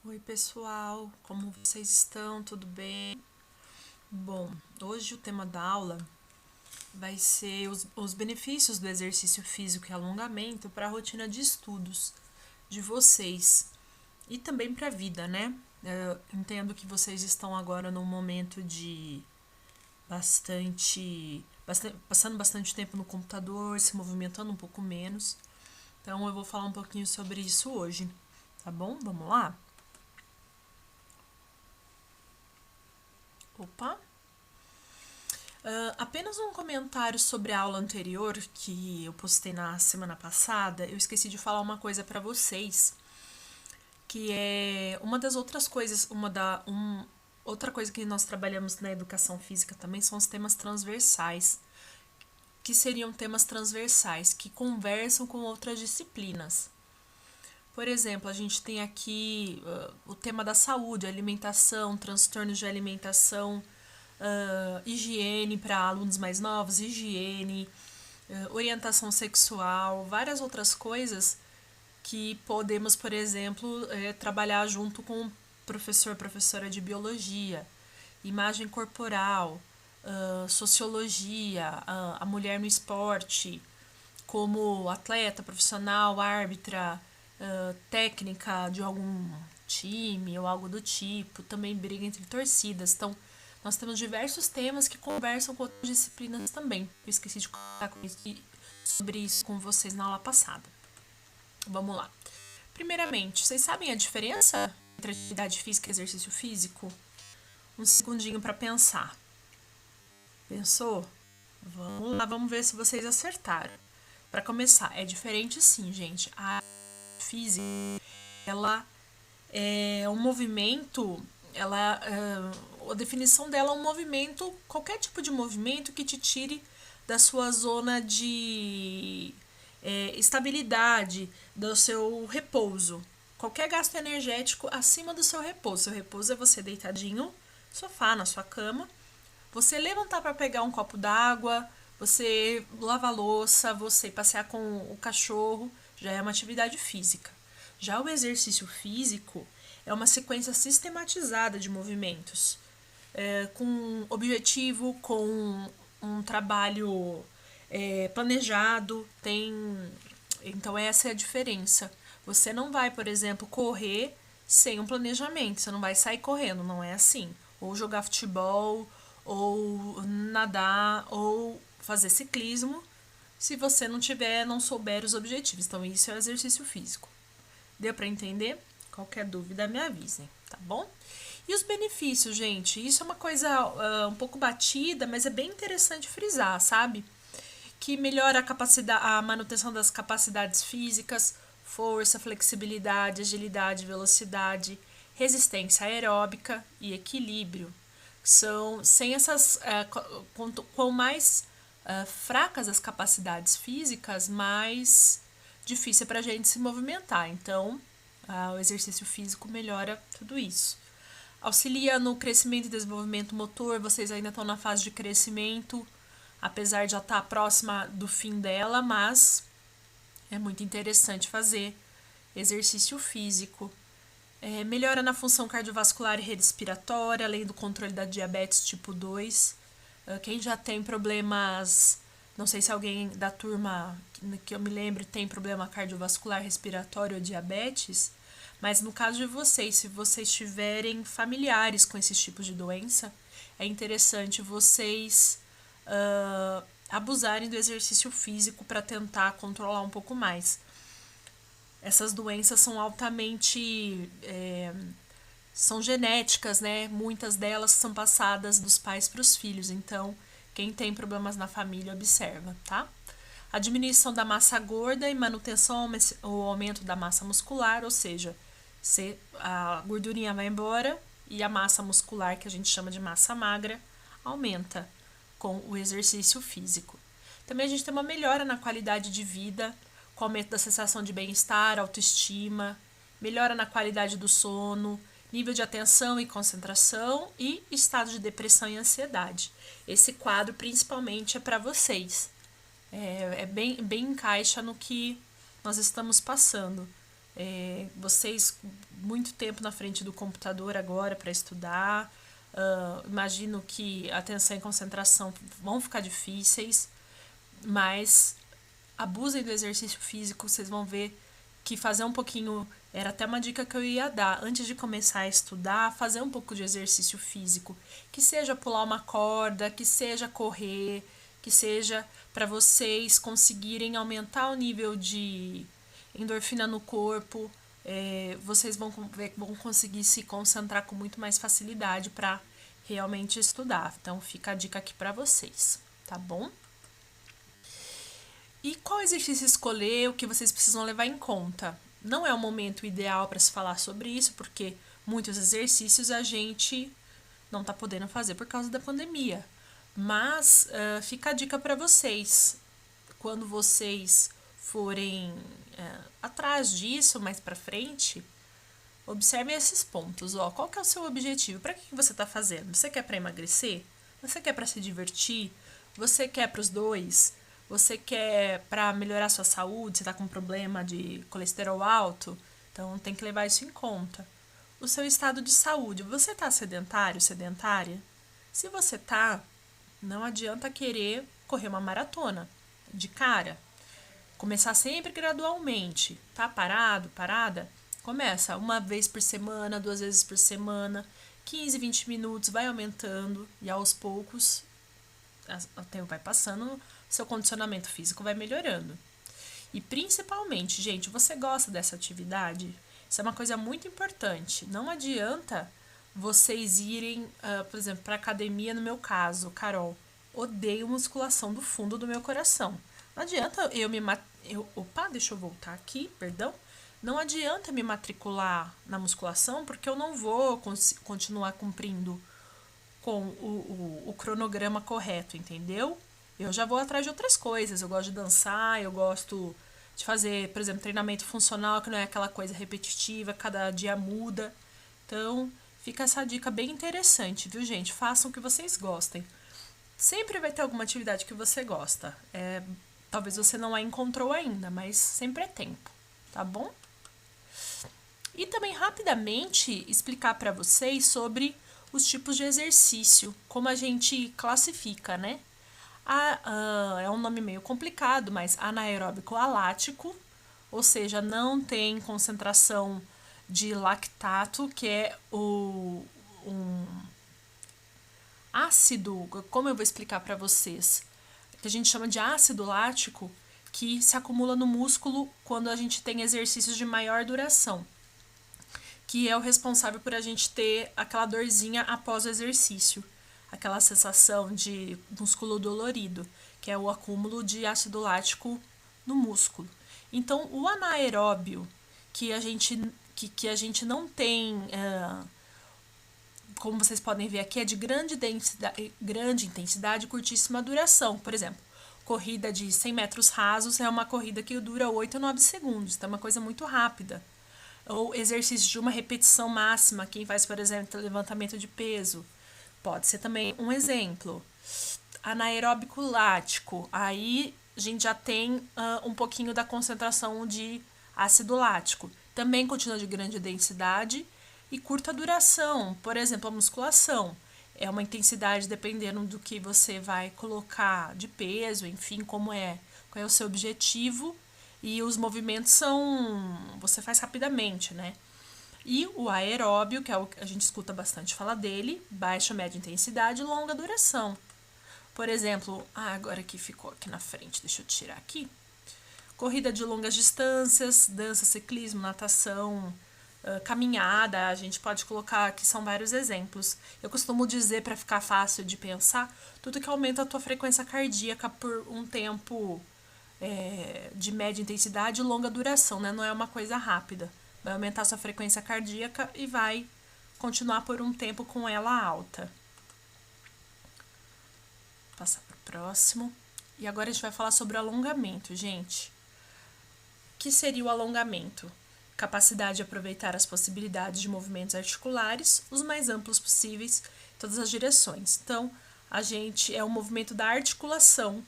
Oi, pessoal, como vocês estão? Tudo bem? Bom, hoje o tema da aula vai ser os benefícios do exercício físico e alongamento para a rotina de estudos de vocês e também para a vida, né? Eu entendo que vocês estão agora num momento de passando bastante tempo no computador, se movimentando um pouco menos. Então eu vou falar um pouquinho sobre isso hoje, tá bom? Vamos lá? Opa! Apenas um comentário sobre a aula anterior que eu postei na semana passada. Eu esqueci de falar uma coisa para vocês, que é uma das outras coisas, outra coisa que nós trabalhamos na educação física também são os temas transversais, que seriam temas transversais que conversam com outras disciplinas. Por exemplo, a gente tem aqui o tema da saúde, alimentação, transtornos de alimentação, higiene para alunos mais novos, higiene, orientação sexual, várias outras coisas que podemos, por exemplo, trabalhar junto com o professora de biologia, imagem corporal, sociologia, a mulher no esporte, como atleta, profissional, árbitra, técnica de algum time ou algo do tipo, também briga entre torcidas. Então, nós temos diversos temas que conversam com outras disciplinas também. Eu esqueci de comentar sobre isso com vocês na aula passada. Vamos lá. Primeiramente, vocês sabem a diferença entre atividade física e exercício físico? Um segundinho para pensar. Pensou? Vamos lá, vamos ver se vocês acertaram. Para começar, é diferente sim, gente. A física, ela é um movimento, a definição dela é um movimento, qualquer tipo de movimento que te tire da sua zona de estabilidade, do seu repouso. Qualquer gasto energético acima do seu repouso. Seu repouso é você deitadinho no sofá, na sua cama, você levantar para pegar um copo d'água, você lavar louça, você passear com o cachorro, já é uma atividade física. Já o exercício físico é uma sequência sistematizada de movimentos, com objetivo, com um trabalho planejado, então essa é a diferença. Você não vai, por exemplo, correr sem um planejamento, você não vai sair correndo, não é assim. Ou jogar futebol, ou nadar, ou fazer ciclismo, se você não souber os objetivos. Então, isso é o exercício físico. Deu para entender? Qualquer dúvida, me avisem, tá bom? E os benefícios, gente? Isso é uma coisa um pouco batida, mas é bem interessante frisar, sabe? Que melhora a manutenção das capacidades físicas, força, flexibilidade, agilidade, velocidade, resistência aeróbica e equilíbrio. Sem essas, quanto mais fracas as capacidades físicas, mais difícil é para a gente se movimentar. Então, o exercício físico melhora tudo isso. Auxilia no crescimento e desenvolvimento motor, vocês ainda estão na fase de crescimento, apesar de já estar próxima do fim dela, mas é muito interessante fazer exercício físico. Melhora na função cardiovascular e respiratória, além do controle da diabetes tipo 2. Quem já tem problemas, não sei se alguém da turma que eu me lembro tem problema cardiovascular, respiratório ou diabetes, mas no caso de vocês, se vocês tiverem familiares com esses tipos de doença, é interessante vocês abusarem do exercício físico para tentar controlar um pouco mais. Essas doenças são altamente são genéticas, né? Muitas delas são passadas dos pais para os filhos, então quem tem problemas na família observa, tá? A diminuição da massa gorda e manutenção ou aumento da massa muscular, ou seja, a gordurinha vai embora e a massa muscular, que a gente chama de massa magra, aumenta com o exercício físico. Também a gente tem uma melhora na qualidade de vida, com aumento da sensação de bem-estar, autoestima, melhora na qualidade do sono, nível de atenção e concentração e estado de depressão e ansiedade. Esse quadro principalmente é para vocês. Bem encaixa no que nós estamos passando. Vocês muito tempo na frente do computador agora para estudar. Imagino que atenção e concentração vão ficar difíceis, mas abusem do exercício físico, vocês vão ver que fazer um pouquinho, era até uma dica que eu ia dar, antes de começar a estudar, fazer um pouco de exercício físico, que seja pular uma corda, que seja correr, que seja para vocês conseguirem aumentar o nível de endorfina no corpo, vocês vão conseguir se concentrar com muito mais facilidade para realmente estudar. Então fica a dica aqui para vocês, tá bom? E qual exercício escolher, o que vocês precisam levar em conta? Não é o momento ideal para se falar sobre isso, porque muitos exercícios a gente não está podendo fazer por causa da pandemia. Mas fica a dica para vocês. Quando vocês forem atrás disso, mais para frente, observem esses pontos. Qual que é o seu objetivo? Para que você está fazendo? Você quer para emagrecer? Você quer para se divertir? Você quer para os dois? Você quer para melhorar sua saúde? Você está com problema de colesterol alto? Então tem que levar isso em conta. O seu estado de saúde. Você está sedentário, sedentária? Se você está, não adianta querer correr uma maratona de cara. Começar sempre gradualmente. Tá parado, parada? Começa uma vez por semana, 2 vezes por semana, 15, 20 minutos, vai aumentando e aos poucos o tempo vai passando, seu condicionamento físico vai melhorando. E principalmente, gente, você gosta dessa atividade? Isso é uma coisa muito importante. Não adianta vocês irem, por exemplo, para academia, no meu caso, Carol, odeio musculação do fundo do meu coração. Não adianta deixa eu voltar aqui, perdão. Não adianta me matricular na musculação porque eu não vou continuar cumprindo com o cronograma correto, entendeu? Eu já vou atrás de outras coisas. Eu gosto de dançar, eu gosto de fazer, por exemplo, treinamento funcional, que não é aquela coisa repetitiva, cada dia muda. Então, fica essa dica bem interessante, viu, gente? Façam o que vocês gostem. Sempre vai ter alguma atividade que você gosta. Talvez você não a encontrou ainda, mas sempre é tempo, tá bom? E também rapidamente explicar para vocês sobre os tipos de exercício, como a gente classifica, né? É um nome meio complicado, mas anaeróbico alático, ou seja, não tem concentração de lactato, que é um ácido, como eu vou explicar para vocês, que a gente chama de ácido lático, que se acumula no músculo quando a gente tem exercícios de maior duração, que é o responsável por a gente ter aquela dorzinha após o exercício, aquela sensação de músculo dolorido, que é o acúmulo de ácido lático no músculo. Então, o anaeróbio, que a gente não tem, como vocês podem ver aqui, é de grande intensidade e curtíssima duração. Por exemplo, corrida de 100 metros rasos é uma corrida que dura 8 ou 9 segundos, então é uma coisa muito rápida. Ou exercício de uma repetição máxima, quem faz, por exemplo, levantamento de peso, pode ser também um exemplo. Anaeróbico lático, aí a gente já tem um pouquinho da concentração de ácido lático. Também continua de grande densidade e curta duração. Por exemplo, a musculação é uma intensidade dependendo do que você vai colocar de peso, enfim, qual é o seu objetivo. E os movimentos você faz rapidamente, né? E o aeróbio, que é o que a gente escuta bastante falar dele, baixa, média intensidade e longa duração. Por exemplo, agora que ficou aqui na frente, deixa eu tirar aqui. Corrida de longas distâncias, dança, ciclismo, natação, caminhada, a gente pode colocar aqui, são vários exemplos. Eu costumo dizer, para ficar fácil de pensar, tudo que aumenta a tua frequência cardíaca por um tempo de média intensidade e longa duração, né? Não é uma coisa rápida. Vai aumentar sua frequência cardíaca e vai continuar por um tempo com ela alta. Vou passar para o próximo. E agora a gente vai falar sobre o alongamento, gente. O que seria o alongamento? Capacidade de aproveitar as possibilidades de movimentos articulares, os mais amplos possíveis, em todas as direções. Então, é o movimento da articulação,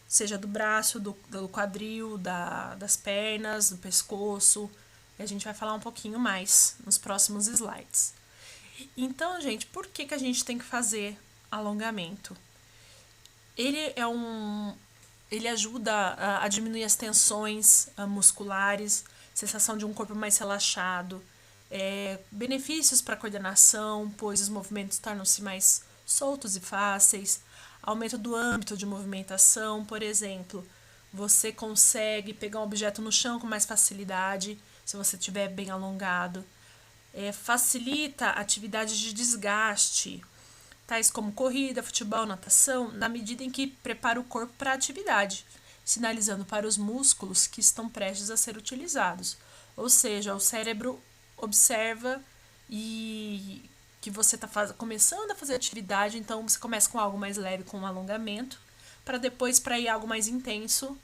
seja do braço, do quadril, das pernas, do pescoço, E a gente vai falar um pouquinho mais nos próximos slides. Então, gente, por que a gente tem que fazer alongamento? Ele ajuda a diminuir as tensões musculares, sensação de um corpo mais relaxado, benefícios para a coordenação, pois os movimentos tornam-se mais soltos e fáceis, aumento do âmbito de movimentação, por exemplo, você consegue pegar um objeto no chão com mais facilidade, se você estiver bem alongado. Facilita atividades de desgaste, tais como corrida, futebol, natação, na medida em que prepara o corpo para a atividade, sinalizando para os músculos que estão prestes a ser utilizados. Ou seja, o cérebro observa e que você está começando a fazer atividade, então você começa com algo mais leve, com um alongamento, para depois para ir algo mais intenso,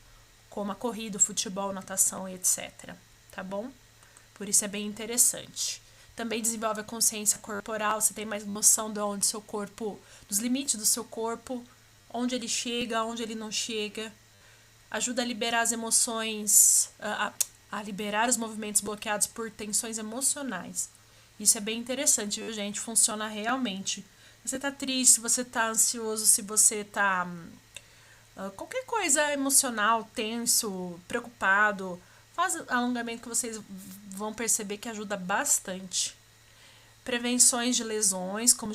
como a corrida, o futebol, natação e etc. Tá bom? Por isso é bem interessante. Também desenvolve a consciência corporal, você tem mais noção de onde seu corpo, dos limites do seu corpo, onde ele chega, onde ele não chega. Ajuda a liberar as emoções, a liberar os movimentos bloqueados por tensões emocionais. Isso é bem interessante, viu, gente? Funciona realmente. Se você tá triste, se você tá ansioso, se você tá qualquer coisa emocional, tenso, preocupado, faz alongamento que vocês vão perceber que ajuda bastante. Prevenções de lesões, como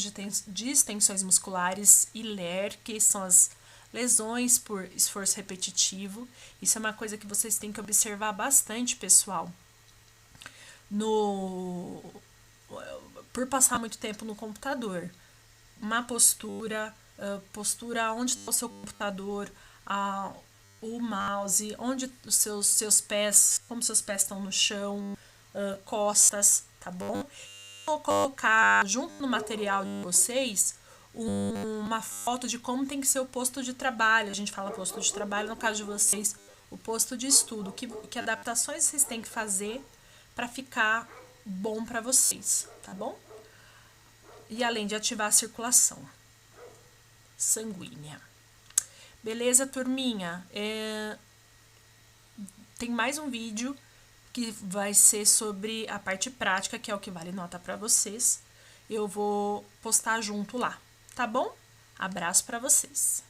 distensões musculares e LER, que são as lesões por esforço repetitivo. Isso é uma coisa que vocês têm que observar bastante, pessoal. Por passar muito tempo no computador. Má postura, postura onde está o seu computador, o mouse, onde os seus pés, como seus pés estão no chão, costas, tá bom? Vou colocar junto no material de vocês uma foto de como tem que ser o posto de trabalho. A gente fala posto de trabalho, no caso de vocês, o posto de estudo. Que adaptações vocês têm que fazer para ficar bom para vocês, tá bom? E além de ativar a circulação sanguínea. Beleza, turminha? Tem mais um vídeo que vai ser sobre a parte prática, que é o que vale nota para vocês. Eu vou postar junto lá, tá bom? Abraço para vocês.